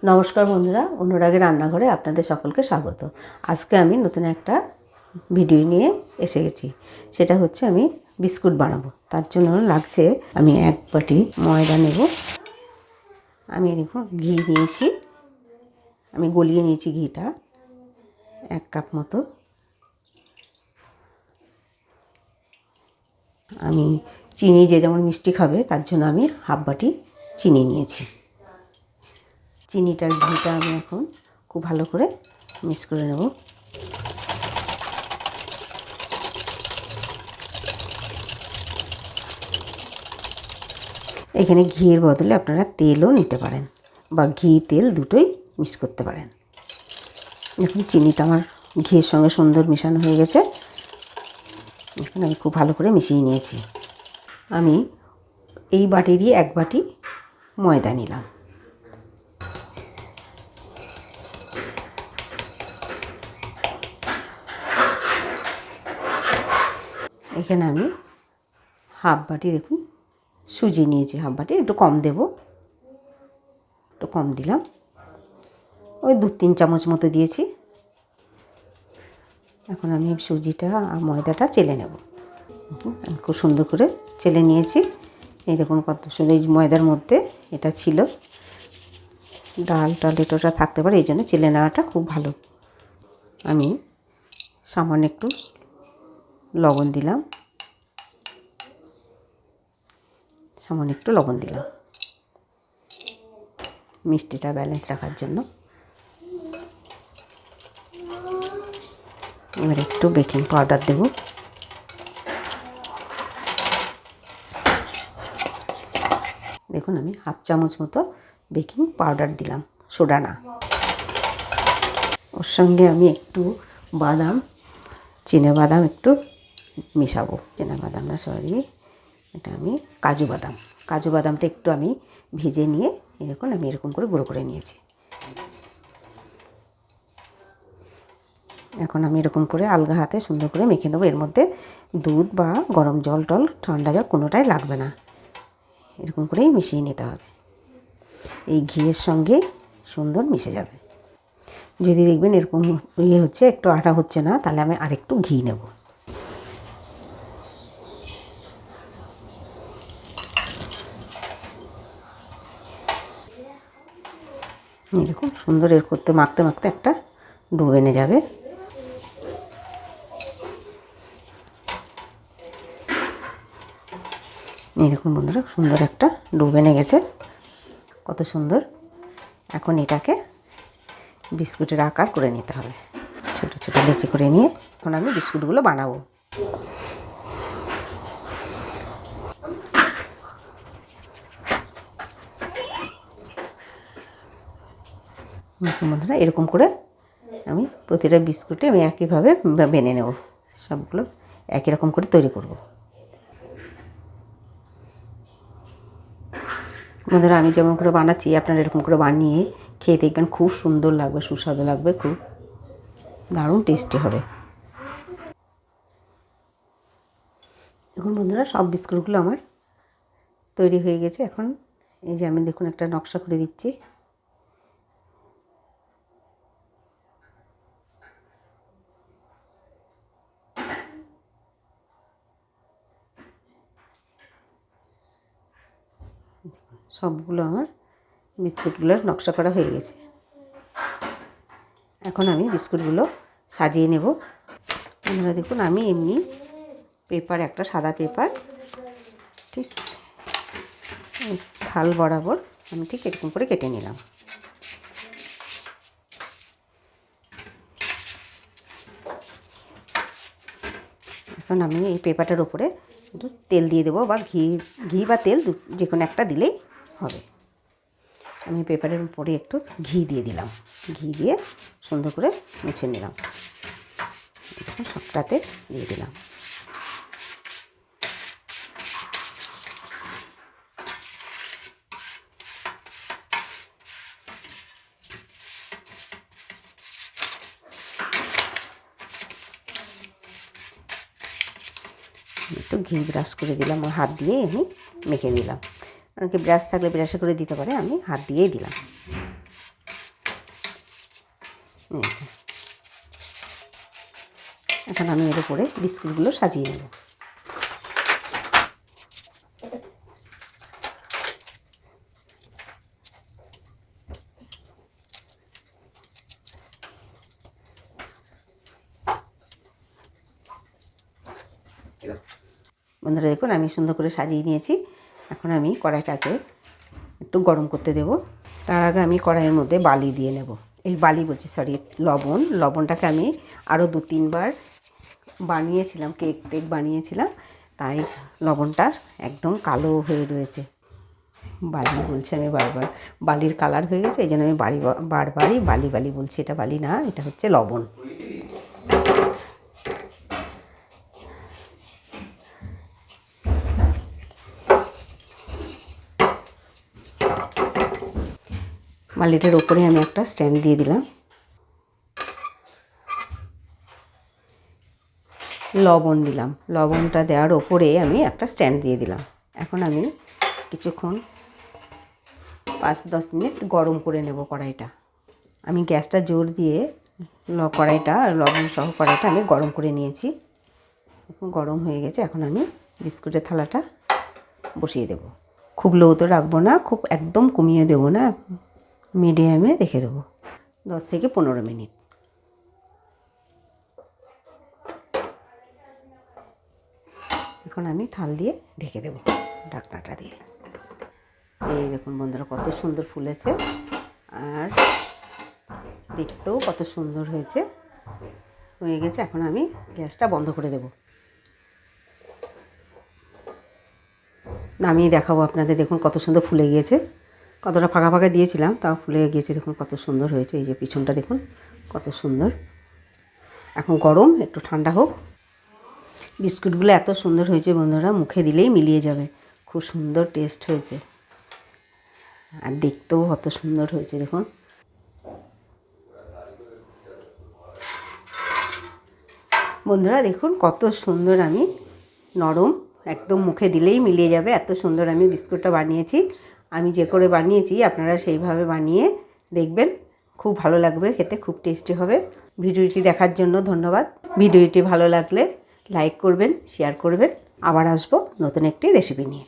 নমস্কার বন্ধুরা, অনুরাগের রান্নাঘরে আপনাদের সকলকে স্বাগত। আজকে আমি নতুন একটা ভিডিও নিয়ে এসে গেছি। সেটা হচ্ছে আমি বিস্কুট বানাবো। তার জন্য লাগছে আমি 1 বাটি ময়দা নেব। আমি দেখুন ঘি নিয়েছি, আমি গলিয়ে নিয়েছি ঘিটা 1 কাপ মতো। আমি চিনি যে যেমন মিষ্টি খাবে তার জন্য আমি 1/2 বাটি চিনি নিয়েছি। চিনিটার ঘিটা আমি এখন খুব ভালো করে মিক্স করে নেব। এখানে ঘিয়ের বদলে আপনারা তেলও নিতে পারেন বা ঘি তেল দুটোই মিক্স করতে পারেন। দেখুন চিনিটা আমার ঘিয়ের সঙ্গে সুন্দর মেশানো হয়ে গেছে। এখন আমি খুব ভালো করে মিশিয়ে নিয়েছি। আমি এই বাটিরই 1 বাটি ময়দা নিলাম। এখানে আমি 1/2 বাটি দেখুন সুজি নিয়েছি। 1/2 বাটি, একটু কম দেব, একটু কম দিলাম, ওই 2-3 চামচ মতো দিয়েছি। এখন আমি সুজিটা আর ময়দাটা চেলে নেব। আমি খুব সুন্দর করে চেলে নিয়েছি। এই দেখুন কত সুন্দর, এই ময়দার মধ্যে এটা ছিল, ডাল এটোটা থাকতে পারে, এই জন্য চেলে নেওয়াটা খুব ভালো। আমি সামান্য একটু লবণ দিলাম, মিষ্টিটা ব্যালেন্স রাখার জন্য। এবার একটু বেকিং পাউডার দেব। দেখুন আমি 1/2 চামচ মতো বেকিং পাউডার দিলাম, সোডা না। ওর সঙ্গে আমি একটু বাদাম, চিনেবাদাম একটু মেশাবো। চিনেবাদাম না, সরি, এটা আমি কাজু বাদামটা একটু আমি ভেজে নিয়ে আমি এরকম করে গুঁড়ো করে নিয়েছি। এখন আমি এরকম করে আলগা হাতে সুন্দর করে মেখে নেবো। এর মধ্যে দুধ বা গরম জল ঠান্ডা জল কোনোটাই লাগবে না। এরকম করেই মিশিয়ে নিতে হবে। এই ঘিয়ের সঙ্গে সুন্দর মিশে যাবে। যদি দেখবেন এরকম হচ্ছে, একটু আটা হচ্ছে না, তাহলে আমি আরেকটু ঘি নেব। এরকম সুন্দর মাখতে মাখতে একটা ডো এনে যাবে। এরকম বন্ধুরা সুন্দর একটা ডো এনে গেছে, কত সুন্দর। এখন এটাকে বিস্কুটের আকার করে নিতে হবে, ছোট ছোট লেচি করে নিয়ে। এখন আমি বিস্কুটগুলো বানাবো। বন্ধুরা এরকম করে আমি প্রতিটা বিস্কুটে আমি একইভাবে বেনে নেব। সবগুলো একই রকম করে তৈরি করব। বন্ধুরা আমি যেমন করে বানাচ্ছি আপনারা এরকম করে বানিয়ে খেয়ে দেখবেন, খুব সুন্দর লাগবে, সুস্বাদু লাগবে, খুব দারুণ টেস্টি হবে। দেখুন বন্ধুরা সব বিস্কুটগুলো আমার তৈরি হয়ে গেছে। এখন এই যে আমি দেখুন একটা নকশা করে দিচ্ছি। সবগুলো আমার বিস্কুটগুলোর নকশা করা হয়ে গেছে। এখন আমি বিস্কুটগুলো সাজিয়ে নেব। আপনারা দেখুন আমি এমনি পেপার, একটা সাদা পেপার, ঠিক থাল বরাবর আমি ঠিক এরকম করে কেটে নিলাম। এখন আমি এই পেপারটার উপরে একটু তেল দিয়ে দেবো, বা ঘি বা তেল যে কোনো একটা দিলেই হবে। আমি পেপারের উপরে একটু ঘি দিয়ে দিলাম, ঘি দিয়ে সুন্দর করে মুছে নিলাম। সবটাতে দিয়ে দিলাম। একটু ঘি ব্রাশ করে দিলাম, হাত দিয়েই আমি মেখে নিলাম। অনেকে ব্রাশ থাকলে ব্রাশে করে দিতে পারে, আমি হাত দিয়েই দিলাম। এই যে। এখন আমি এর উপরে বিস্কুটগুলো সাজিয়ে নেব। বন্ধুরা দেখুন আমি সুন্দর করে সাজিয়ে নিয়েছি। এখন আমি কড়াইটাকে একটু গরম করতে দেব। তার আগে আমি কড়াইয়ের মধ্যে বালি দিয়ে নেব। এই বালি বলছি, সরি, লবণটাকে আমি আরও 2-3 বার বানিয়েছিলাম, কেক বানিয়েছিলাম, তাই লবণটা একদম কালো হয়ে রয়েছে। বালি বলছি আমি বারবার, বালির কালার হয়ে গেছে, এই জন্য আমি বারবারই বালি বলছি। এটা বালি না, এটা হচ্ছে লবণ। বালিটার ওপরে আমি একটা স্ট্যান্ড দিয়ে দিলাম। লবণ দিলাম, লবণটা দেওয়ার ওপরে আমি একটা স্ট্যান্ড দিয়ে দিলাম। এখন আমি কিছুক্ষণ 5-10 মিনিট গরম করে নেব কড়াইটা। আমি গ্যাসটা জোর দিয়ে কড়াইটা, লবণ সহ কড়াইটা আমি গরম করে নিয়েছি। এখন গরম হয়ে গেছে। এখন আমি বিস্কুটের থালাটা বসিয়ে দেব। খুব লো তো রাখবো না, খুব একদম কমিয়ে দেবো না, মিডিয়ামে রেখে দেবো 10 থেকে 15 মিনিট। এখন আমি থাল দিয়ে ঢেকে দেব ঢাকনাটা দিয়ে। এই দেখুন বন্ধুরা কত সুন্দর ফুলেছে, আর দেখতেও কত সুন্দর হয়ে গেছে। এখন আমি গ্যাসটা বন্ধ করে দেব। নামিয়ে দেখাবো আপনাদের। দেখুন কত সুন্দর ফুলে গিয়েছে, কতটা ফাঁকা ফাঁকা দিয়েছিলাম তাও ফুলে গিয়েছে। দেখুন কত সুন্দর হয়েছে। এই যে পিছনটা দেখুন কত সুন্দর। এখন গরম, একটু ঠান্ডা হোক। বিস্কুটগুলো এত সুন্দর হয়েছে বন্ধুরা, মুখে দিলেই মিলিয়ে যাবে। খুব সুন্দর টেস্ট হয়েছে, আর দেখতেও কত সুন্দর হয়েছে। দেখুন বন্ধুরা, দেখুন কত সুন্দর, আমি নরম, একদম মুখে দিলেই মিলিয়ে যাবে, এত সুন্দর আমি বিস্কুটটা বানিয়েছি। আমি যে করে বানিয়েছি আপনারা সেইভাবে বানিয়ে দেখবেন, খুব ভালো লাগবে খেতে, খুব টেস্টি হবে। ভিডিওটি দেখার জন্য ধন্যবাদ। ভিডিওটি ভালো লাগলে লাইক করবেন, শেয়ার করবেন। আবার আসবো নতুন একটি রেসিপি নিয়ে।